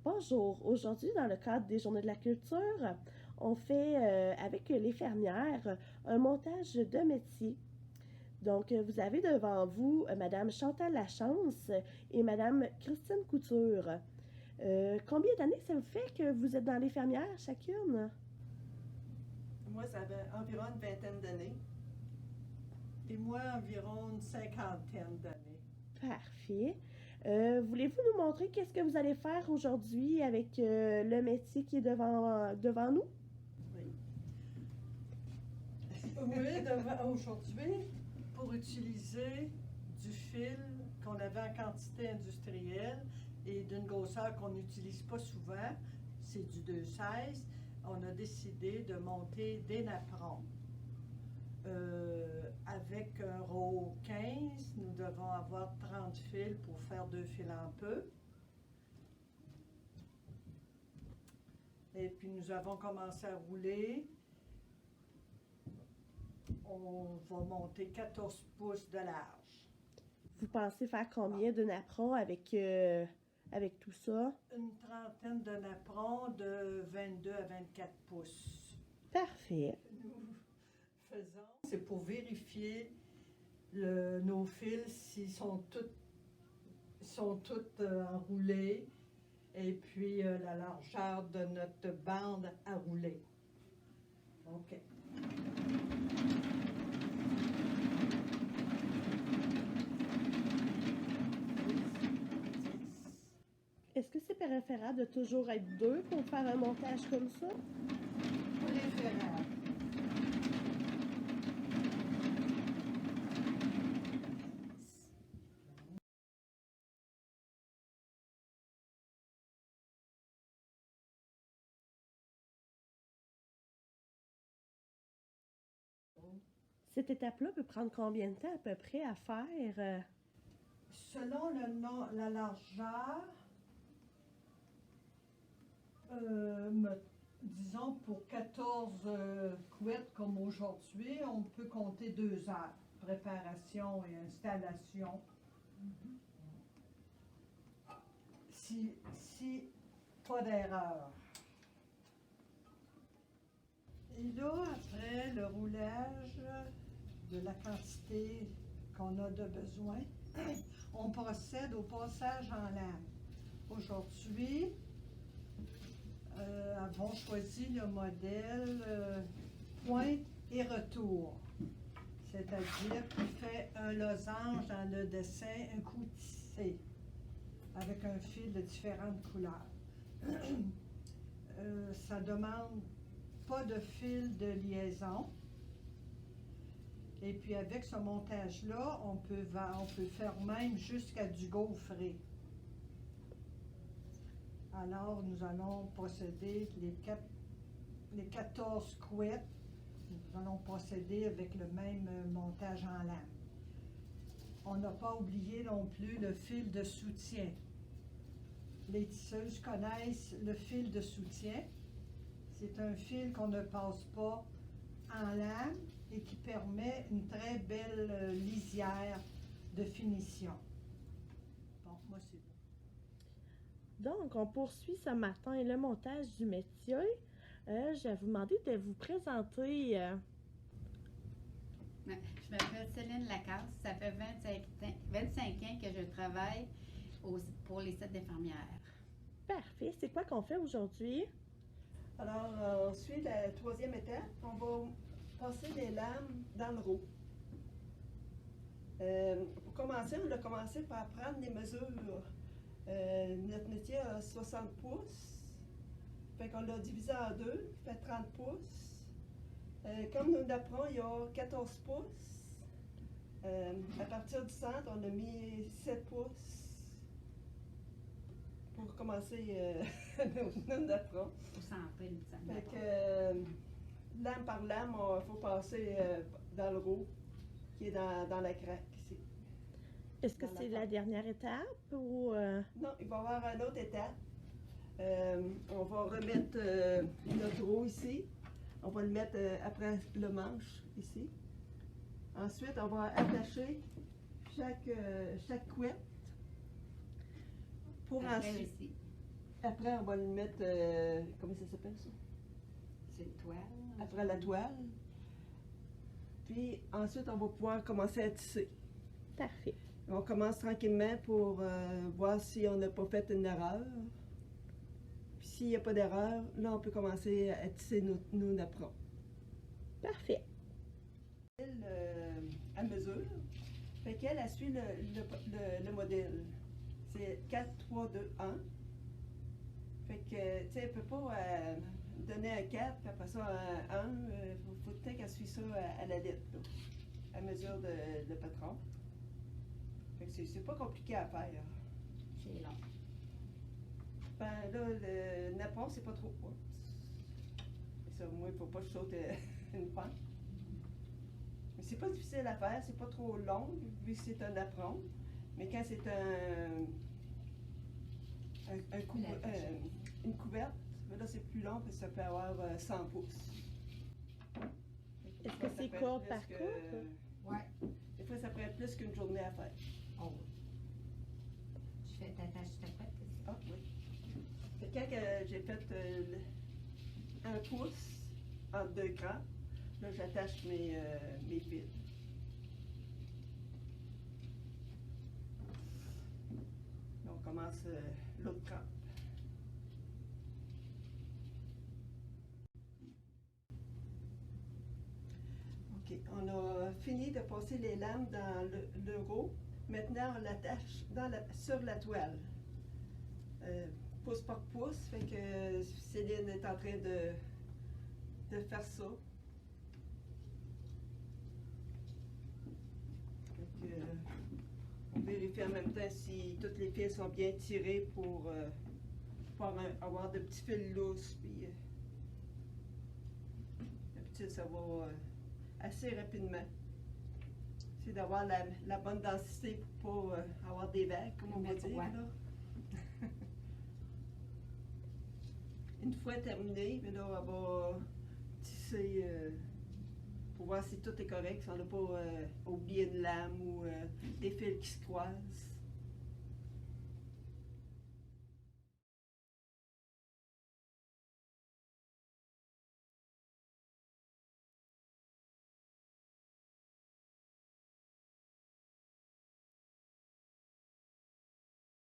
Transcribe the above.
Bonjour, aujourd'hui dans le cadre des Journées de la culture, on fait avec les fermières un montage de métier. Donc vous avez devant vous Madame Chantal Lachance et Madame Christine Couture. Combien d'années ça vous fait que vous êtes dans les fermières chacune? Moi, ça fait environ une vingtaine d'années. Et moi, environ une cinquantaine d'années. Parfait. Voulez-vous nous montrer qu'est-ce que vous allez faire aujourd'hui avec le métier qui est devant nous? Oui. Aujourd'hui, pour utiliser du fil qu'on avait en quantité industrielle et d'une grosseur qu'on n'utilise pas souvent, c'est du 2,16, on a décidé de monter des napperons. Avec un row 15, nous devons avoir 30 fils pour faire 2 fils en peu. Et puis nous avons commencé à rouler. On va monter 14 pouces de large. Vous pensez faire combien de napperons avec tout ça? Une trentaine de napperons de 22 à 24 pouces. Parfait. Nous faisons, c'est pour vérifier nos fils s'ils sont toutes enroulés et puis la largeur de notre bande à rouler. OK. Est-ce que c'est préférable de toujours être deux pour faire un montage comme ça? Préférable. Cette étape-là peut prendre combien de temps à peu près à faire? Selon la largeur, disons pour 14 couettes comme aujourd'hui, on peut compter 2 heures. Préparation et installation. Si pas d'erreur. Et là, après le roulage de la quantité qu'on a de besoin, on procède au passage en lame. Aujourd'hui, avons choisi le modèle pointe et retour, c'est-à-dire qu'il fait un losange dans le dessin, un coup tissé, avec un fil de différentes couleurs. Ça demande pas de fil de liaison. Et puis avec ce montage-là, on peut faire même jusqu'à du gaufré. Alors, nous allons procéder, les 14 couettes, nous allons procéder avec le même montage en lame. On n'a pas oublié non plus le fil de soutien. Les tisseuses connaissent le fil de soutien. C'est un fil qu'on ne passe pas en lame et qui permet une très belle lisière de finition. Bon, moi c'est bon. Donc, on poursuit ce matin le montage du métier. Je vais vous demander de vous présenter. Je m'appelle Céline Lacasse. Ça fait 25 ans que je travaille pour les sites d'infirmières. Parfait. C'est quoi qu'on fait aujourd'hui? Alors, on suit la troisième étape. On va passer les lames dans le roue. Pour commencer, on a commencé par prendre les mesures. Notre métier a 60 pouces. Fait qu'on l'a divisé en deux, fait 30 pouces. Comme nous l'apprend, il y a 14 pouces. À partir du centre, on a mis 7 pouces pour commencer nous l'apprend. Pour s'empile, ça me Fait que lame par lame, il faut passer dans le roue qui est dans la craque ici. Est-ce que c'est la dernière étape ou Non, il va y avoir une autre étape. On va remettre notre roue ici. On va le mettre après le manche ici. Ensuite, on va attacher chaque couette pour après ensuite. ici. Après, on va le mettre, comment ça s'appelle ça? C'est une toile. Après la toile. Puis ensuite, on va pouvoir commencer à tisser. Parfait. On commence tranquillement pour voir si on n'a pas fait une erreur. Puis s'il n'y a pas d'erreur, là, on peut commencer à tisser nos napperons. Parfait. À mesure. Fait qu'elle, elle suit le modèle. C'est 4, 3, 2, 1. Fait que, tu sais, elle ne peut pas donner un 4, puis après ça un 1. Faut peut-être qu'elle suit ça à la lettre, là, à mesure de patron. Fait que c'est pas compliqué à faire. C'est long. Ben là, le napperon, c'est pas trop. Ça, moi, il faut pas que je saute une pente. Mais c'est pas difficile à faire, c'est pas trop long, vu que c'est un napperon. Mais quand c'est une couverte, là, c'est plus long, puis ça peut avoir 100 pouces. Est-ce que c'est corde par corde? Ouais. Des fois, ça pourrait être plus qu'une journée à faire. Oh. Tu fais ta tâche ta prête, c'est ça? Ah, oui. Fait que quand j'ai fait 1 pouce entre 2 crans, là, j'attache mes fils. Là, on commence l'autre cran. OK, on a fini de passer les lames dans l'euro. Maintenant, on l'attache sur la toile. Pouce par pouce, fait que Céline est en train de faire ça. Fait que, on vérifie en même temps si toutes les fils sont bien tirées pour avoir de petits fils lousses. Puis, d'habitude, ça va assez rapidement. C'est d'avoir la bonne densité pour pas avoir des vagues, comme on va dire. Là. Une fois terminé, mais là, on va tisser pour voir si tout est correct, si on n'a pas oublié une lame ou des fils qui se croisent.